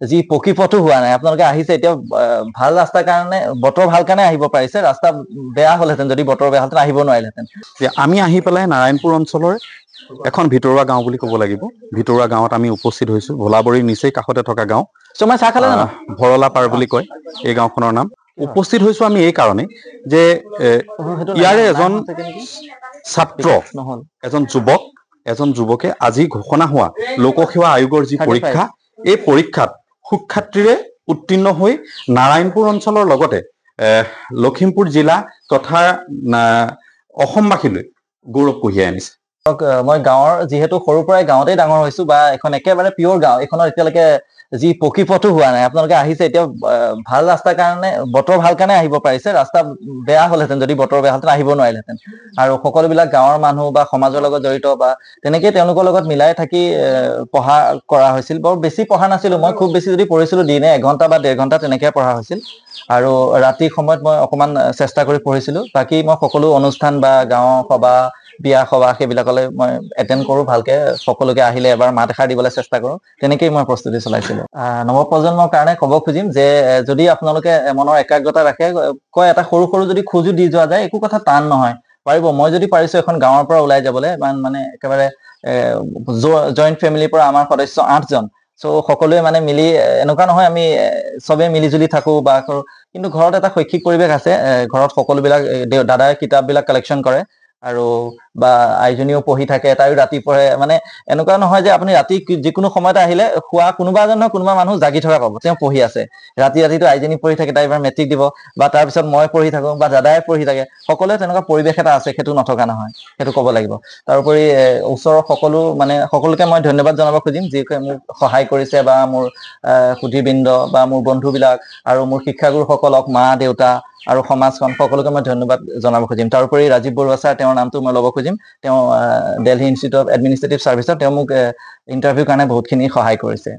যি পকী পথো হোৱা নাই আপোনালোকে আহিছে এতিয়া ভাল ৰাস্তাৰ কাৰণে বতৰ ভাল কাৰণে আহিব পাৰিছে ৰাস্তা বেয়া হ'লহেঁতেন যদি বতৰ বেয়া হ'লহেঁতেন আহিব নোৱাৰিলেহেঁতেন আমি আহি পেলাই নাৰায়ণপুৰ অঞ্চলৰ এখন ভিতৰুৱা গাঁও বুলি ক'ব লাগিব ভিতৰুৱা গাঁৱত আমি উপস্থিত হৈছোঁ ভোলাবৰীৰ নিচেই কাষতে থকা গাঁও চুমাই চাহ খালে জানো ভৰলা পাৰ বুলি কয় এই গাঁওখনৰ নাম উপস্থিত হৈছোঁ আমি এই কাৰণেই যে ইয়াৰে এজন ছাত্ৰ এজন যুৱকে আজি ঘোষণা হোৱা লোকসেৱা আয়োগৰ যি পৰীক্ষা এই পৰীক্ষাত সুখ্যাতিৰে উত্তীৰ্ণ হৈ নাৰায়ণপুৰ অঞ্চলৰ লগতে লখিমপুৰ জিলা তথা অসমবাসীলৈ গৌৰৱ কঢ়িয়াই আনিছে মই গাঁৱৰ যিহেতু সৰুৰ পৰাই গাঁৱতেই ডাঙৰ হৈছো বা এখন একেবাৰে পিয়ৰ গাঁও এইখনত এতিয়ালৈকে যি পকী পথো হোৱা নাই আপোনালোকে আহিছে এতিয়া ভাল ৰাস্তাৰ কাৰণে বতৰ ভাল কাৰণে আহিব পাৰিছে ৰাস্তা বেয়া হ'লহেঁতেন যদি বতৰ বেয়া হ'লহেঁতেন আহিব নোৱাৰিলেহেঁতেন আৰু সকলোবিলাক গাঁৱৰ মানুহ বা সমাজৰ লগত জড়িত বা তেনেকেই তেওঁলোকৰ লগত মিলাই থাকি পঢ়া কৰা হৈছিল বৰ বেছি পঢ়া নাছিলো মই খুব বেছি যদি পঢ়িছিলো দিনে 1 ঘণ্টা বা 1.5 ঘণ্টা তেনেকৈ পঢ়া হৈছিল আৰু ৰাতি সময়ত মই অকণমান চেষ্টা কৰি পঢ়িছিলো বাকী মই সকলো অনুষ্ঠান বা গাঁৱৰ সভা বিয়া সভা সেইবিলাকলৈ মই এটেণ্ড কৰোঁ ভালকে সকলোকে আহিলে এবাৰ মাত এষাৰ দিবলৈ চেষ্টা কৰোঁ তেনেকেই মই প্ৰস্তুতি চলাইছিলোঁ নৱপ্ৰজন্মৰ কাৰণে ক'ব খুজিম যে যদি আপোনালোকে মনৰ একাগ্ৰতা ৰাখে কয় এটা সৰু সৰু যদি খোজো দি যোৱা যায় একো কথা টান নহয় পাৰিব মই যদি পাৰিছোঁ এখন গাঁৱৰ পৰা ওলাই যাবলৈ মানে একেবাৰে জইণ্ট ফেমিলিৰ পৰা আমাৰ সদস্য 8 জন চ' সকলোৱে মানে মিলি এনেকুৱা নহয় আমি চবেই মিলি জুলি থাকোঁ বা কিন্তু ঘৰত এটা শৈক্ষিক পৰিৱেশ আছে ঘৰত সকলোবিলাক দাদাই কিতাপবিলাক কালেকশ্যন কৰে আৰু বা আইজনীও পঢ়ি থাকে তাইও ৰাতি পঢ়ে মানে এনেকুৱা নহয় যে আপুনি ৰাতি যিকোনো সময়তে আহিলে খোৱা কোনোবা এজন নহয় কোনোবা মানুহ জাগি থকা পাব তেওঁ পঢ়ি আছে ৰাতিটো আইজনী পঢ়ি থাকে তাই এবাৰ মেট্ৰিক দিব বা তাৰপিছত মই পঢ়ি থাকোঁ বা দাদাই পঢ়ি থাকে সকলোৱে তেনেকুৱা পৰিৱেশ এটা আছে সেইটো নথকা নহয় সেইটো ক'ব লাগিব তাৰোপৰি ওচৰৰ সকলোকে মই ধন্যবাদ জনাব খুজিম যিয়ে মোক সহায় কৰিছে বা মোৰ সুধীবৃন্দ বা মোৰ বন্ধুবিলাক আৰু মোৰ শিক্ষাগুৰুসকলক মা দেউতা আৰু সমাজখন সকলোকে মই ধন্যবাদ জনাব খুজিম তাৰোপৰি ৰাজীৱ বৰুৱা ছাৰ তেওঁৰ নামটো মই ল'ব খুজিম তেওঁ দিল্লী ইনষ্টিটিউট অফ এডমিনিষ্ট্ৰেটিভ ছাৰ্ভিচত তেওঁ মোক ইণ্টাৰভিউৰ কাৰণে বহুতখিনি সহায় কৰিছে